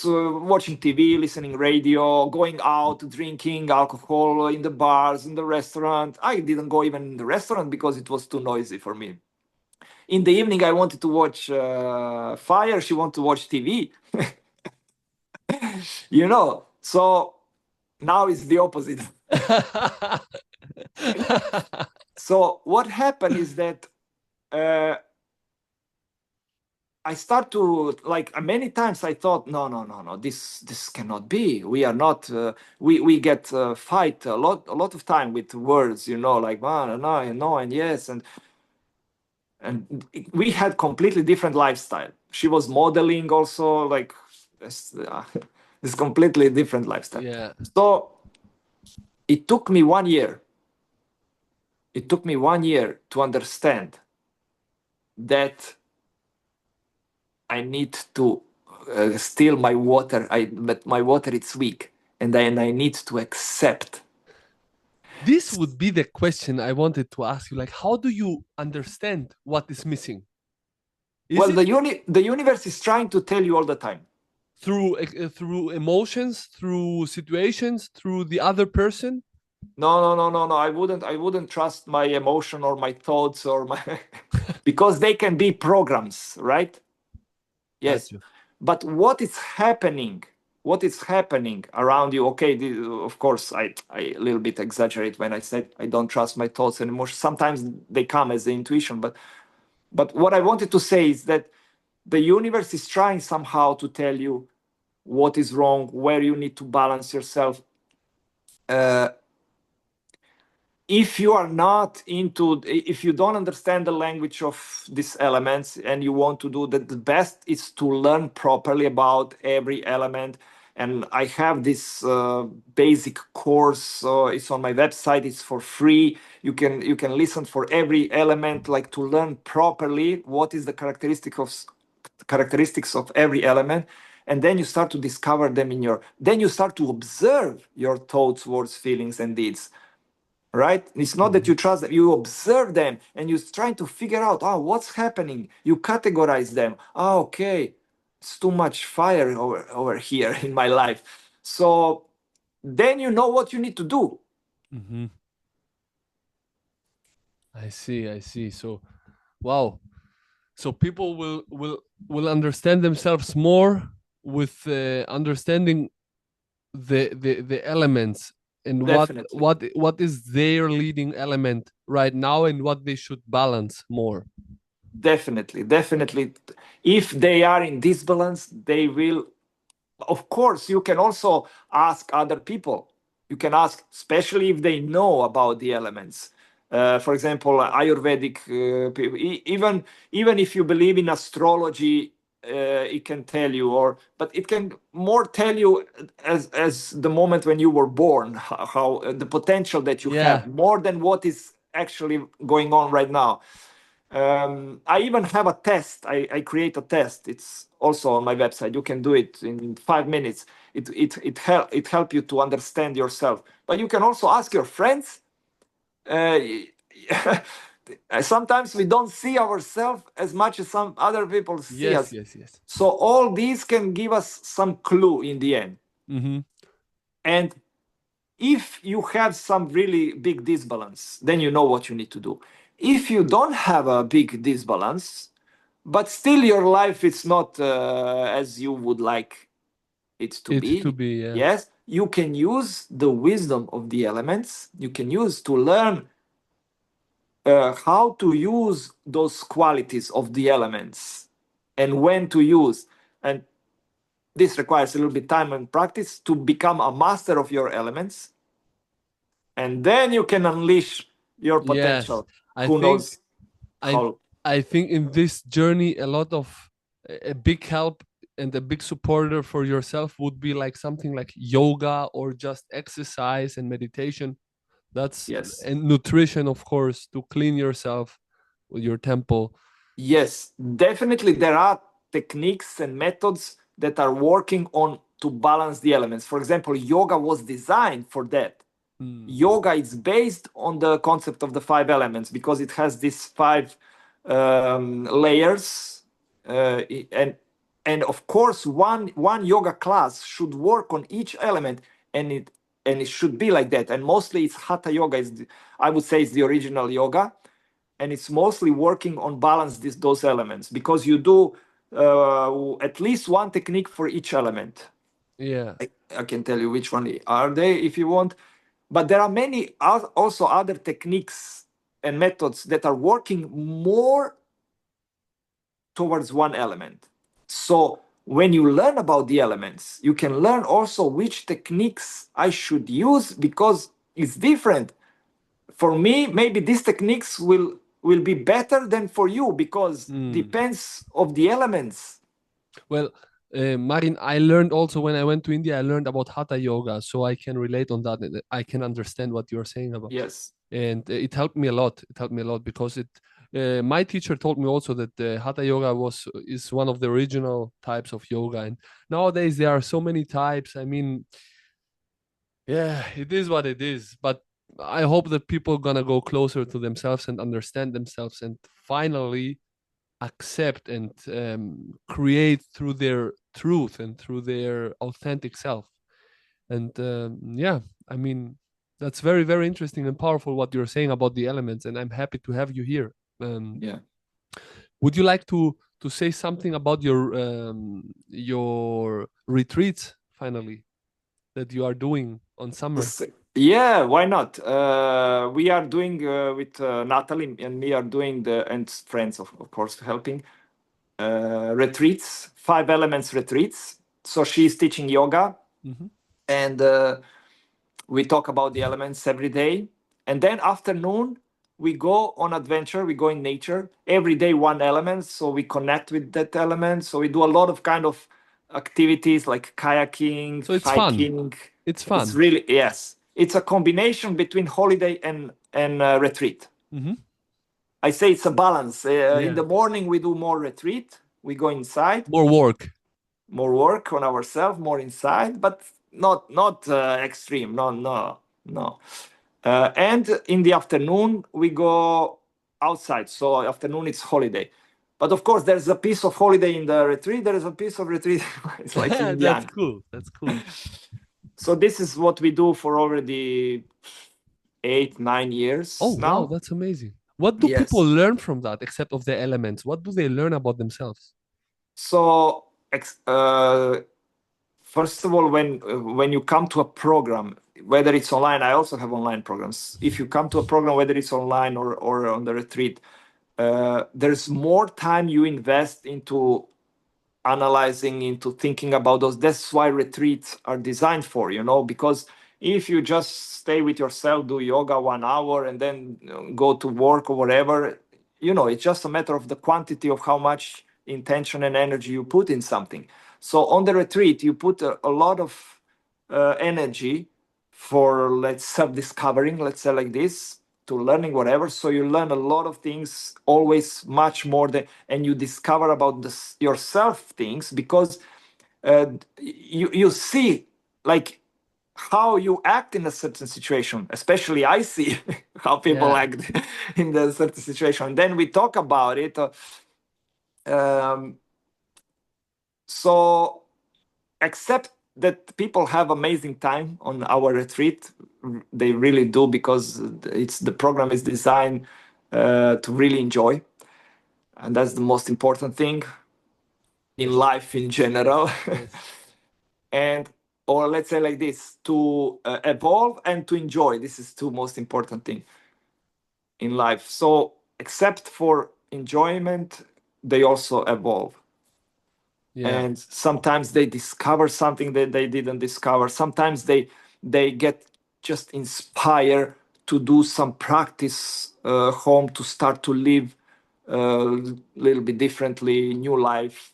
watching TV, listening radio, going out, drinking alcohol in the bars, in the restaurant. I didn't go even in the restaurant because it was too noisy for me. In the evening, I wanted to watch fire. She wanted to watch TV. So now it's the opposite. So what happened is that uh, I start to like many times I thought, no, no, no, no, this cannot be. We are not. We get fight a lot of time with words, like no, no, and yes, and we had completely different lifestyle. She was modeling also, like this completely different lifestyle. Yeah. So it took me 1 year. It took me 1 year to understand that I need to steal my water. But my water it's weak, and then I need to accept. This would be the question I wanted to ask you. Like, how do you understand what is missing? Is Well, it the universe is trying to tell you all the time. through emotions, through situations, through the other person? No, no, no, no, no. I wouldn't trust my emotion or my thoughts or my because they can be programs, right? Got Yes. you. But what is happening around you? Okay, of course, I a little bit exaggerate when I said I don't trust my thoughts anymore. Sometimes they come as the intuition, but what I wanted to say is that the universe is trying somehow to tell you what is wrong, where you need to balance yourself. Uh, if you are not into, if you don't understand the language of these elements and you want to do that, the best is to learn properly about every element. And I have this basic course. It's on my website. It's for free. You can listen for every element, like to learn properly what is the characteristics of every element. And then you start to discover them then you start to observe your thoughts, words, feelings, and deeds, right? It's not that Mhm. you trust them, you observe them and you're trying to figure out, what's happening. You categorize them. Okay, it's too much fire over here in my life. So then you know what you need to do. Mhm. I see. I see. So, wow. So people will understand themselves more with understanding the elements and Definitely. what is their leading element right now and what they should balance more. Definitely, definitely. If they are in disbalance, they will. Of course, you can also ask other people. You can ask, especially if they know about the elements. For example, Ayurvedic people. Even if you believe in astrology, it can tell you, but it can more tell you as the moment when you were born, how the potential that you Yeah. have more than what is actually going on right now. I even have a test. I create a test. It's also on my website. You can do it in 5 minutes. It help you to understand yourself. But you can also ask your friends. Uh, Sometimes we don't see ourselves as much as some other people see Yes, us. yes, yes. So all these can give us some clue in the end. Mm-hmm. And if you have some really big disbalance, then you know what you need to do. If you don't have a big disbalance, but still your life is not as you would like it to It to be, be, yeah. yes, you can use the wisdom of the elements. You can use to learn how to use those qualities of the elements and when to use. And this requires a little bit time and practice to become a master of your elements, and then you can unleash your Yes. potential. I Who think knows I how? I think in this journey a lot of a big help and a big supporter for yourself would be like something like yoga or just exercise and meditation. That's Yes. and nutrition, of course, to clean yourself with your temple. Yes, definitely there are techniques and methods that are working on to balance the elements. For example, yoga was designed for that. Mm. Yoga is based on the concept of the five elements because it has these five layers, and of course one yoga class should work on each element, and it should be like that. And mostly it's hatha yoga I would say is the original yoga, and it's mostly working on balance those elements because you do at least one technique for each element. Yeah. I can tell you which one are they if you want, but there are many also other techniques and methods that are working more towards one element. So when you learn about the elements, you can learn also which techniques I should use because it's different. For me, maybe these techniques will be better than for you because Mm. depends of the elements. Well, Marin, I learned also when I went to India, I learned about hatha yoga, so I can relate on that. And I can understand what you're saying about, Yes. and it helped me a lot. It helped me a lot because it. My teacher told me also that hatha yoga is one of the original types of yoga, and nowadays there are so many types. I mean, yeah, it is what it is. But I hope that people gonna go closer to themselves and understand themselves, and finally accept and create through their truth and through their authentic self. And yeah, I mean, that's very, very interesting and powerful what you're saying about the elements. And I'm happy to have you here. Yeah. Would you like to say something about your retreats finally that you are doing on summer? Yeah, why not? We are doing with Natalie and me are doing the and friends of course helping retreats, five elements retreats. So she's teaching yoga, Hmm. and we talk about the elements every day. And then afternoon we go on adventure. We go in nature every day, one element. So we connect with that element. So we do a lot of kind of activities like kayaking, So it's fun. hiking. It's It's fun. really, yes. It's a combination between holiday and retreat. Hmm. I say it's a balance. In Yeah. the morning we do more retreat. We go inside, More work. more work on ourselves, more inside, but not extreme. No, no, no. And in the afternoon we go outside. So afternoon it's holiday. But of course, there's a piece of holiday in the retreat. There is a piece of retreat. It's like yin That's yang. cool. That's cool. So this is what we do for already 8, 9 years Oh, wow, now. that's amazing. What do people Yes. learn from that except of the elements? What do they learn about themselves? So first of all, when you come to a program, whether it's online, I also have online programs. If you come to a program, whether it's online or on the retreat, there's more time you invest into analyzing, into thinking about those. That's why retreats are designed for, because if you just stay with yourself, do yoga 1 hour and then go to work or whatever, it's just a matter of the quantity of how much intention and energy you put in something. So on the retreat you put a lot of energy for, let's self-discovering, let's say like this, to learning whatever. So you learn a lot of things, always much more than, and you discover about yourself things because you see like how you act in a certain situation. Especially I see how people Yeah. act in the certain situation. And then we talk about it. Um, so except that people have amazing time on our retreat, they really do, because the program is designed to really enjoy, and that's the most important thing in Yes. life in general. Yes. And or let's say like this, to evolve and to enjoy. This is two most important thing in life. So except for enjoyment, they also evolve. Yeah. And sometimes they discover something that they didn't discover. Sometimes they get just inspired to do some practice home, to start to live a little bit differently, new life.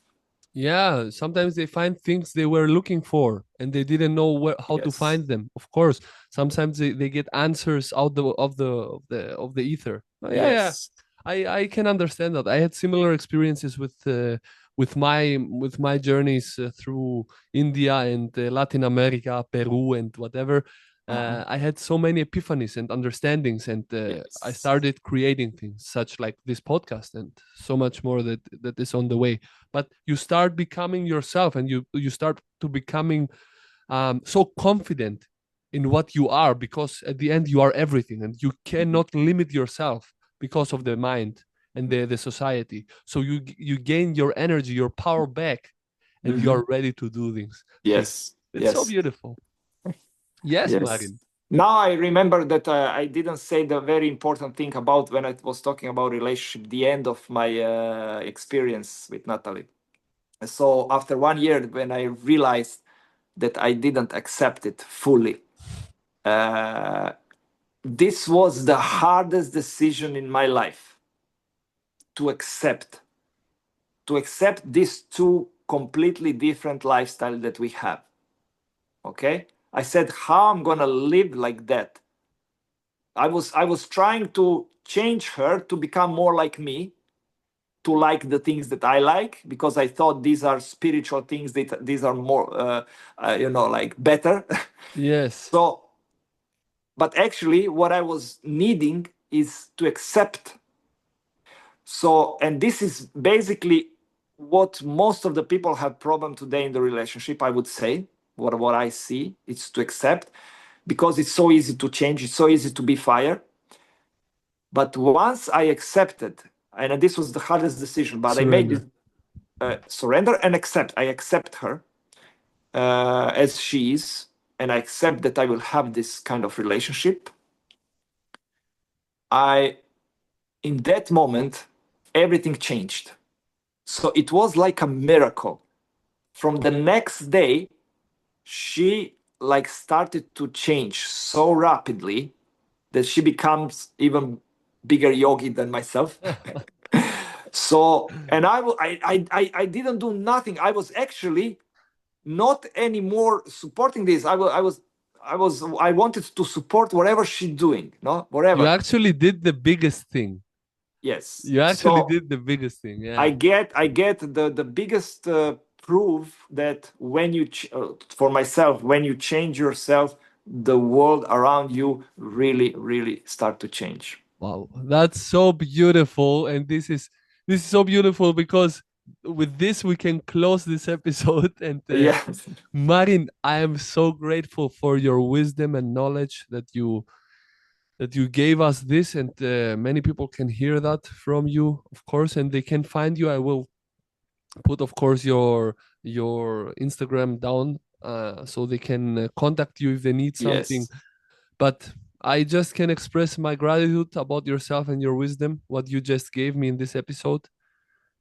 Yeah, sometimes they find things they were looking for and they didn't know how to Yes. find them. Of course, sometimes they get answers out of the ether. Yeah, yeah. Yes. I can understand that. I had similar experiences with my journeys through India and Latin America, Peru and whatever. Uh-huh. I had so many epiphanies and understandings, and I Yes. started creating things such like this podcast and so much more that is on the way. But you start becoming yourself, and you start to becoming so confident in what you are, because at the end you are everything, and you Mhm. cannot limit yourself because of the mind and the society. So you gain your energy, your power back, and you Mhm. are ready to do things. Yes. It's so Yes. beautiful. Yes, Yes. Marin. Now I remember that I didn't say the very important thing about when I was talking about relationship, the end of my experience with Natalie. So after 1 year, when I realized that I didn't accept it fully, uh, this was the hardest decision in my life to accept, these two completely different lifestyles that we have. Okay, I said, how I'm gonna live like that? I was trying to change her to become more like me, to like the things that I like, because I thought these are spiritual things, that these are more like better. Yes. So, but actually what I was needing is to accept. So, and this is basically what most of the people have problem today in the relationship, I would say. What I see, it's to accept, because it's so easy to change, it's so easy to be fired. But once I accepted, and this was the hardest decision, but I made it, Surrender. surrender and accept. I accept her as she is, and I accept that I will have this kind of relationship. In that moment, everything changed. So it was like a miracle. From the next day, she like started to change so rapidly that she becomes even bigger yogi than myself. So, and I didn't do nothing. I was actually not anymore supporting this. I wanted to support whatever she's doing, no, You whatever. actually did the biggest thing. Yes. You actually So did the biggest thing. I Yeah. get the biggest proof that when for myself, when you change yourself, the world around you really, really start to change. Wow, that's so beautiful, and this is so beautiful because with this we can close this episode. And Yeah. Marin, I am so grateful for your wisdom and knowledge that you gave us this, and many people can hear that from you, of course, and they can find you. I will put, of course, your Instagram down so they can contact you if they need something. Yes. But I just can express my gratitude about yourself and your wisdom, what you just gave me in this episode.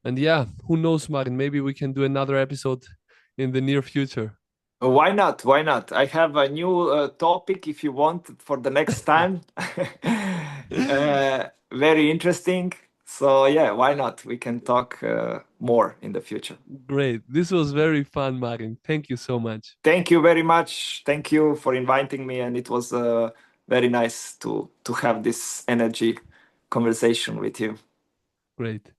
And yeah, who knows, Marin? Maybe we can do another episode in the near future. Why not? Why not? I have a new topic if you want for the next time. Very interesting. So, yeah, why not? We can talk more in the future. Great. This was very fun, Marin. Thank you so much. Thank you very much. Thank you for inviting me. And it was very nice to have this energy conversation with you. Great.